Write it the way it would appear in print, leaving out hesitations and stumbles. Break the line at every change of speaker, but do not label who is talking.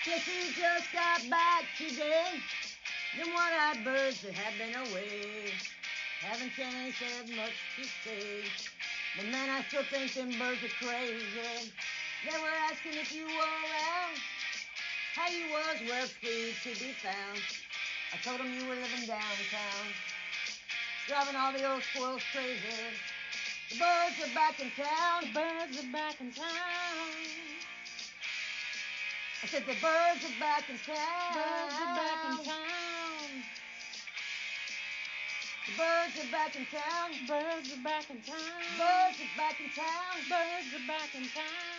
Guess you just got back today. Them one-eyed birds that have been away haven't changed, had much to say. But man, I still think them birds are crazy. They were asking if you were around, how you was, where food could be found. I told them you were living downtown, driving all the old squirrels crazy. The birds are back in town. The birds are back in town. I said the birds are back in town. Birds are back in town. The birds are back in town. Birds are back in town. Birds are back in town. Birds are back in town.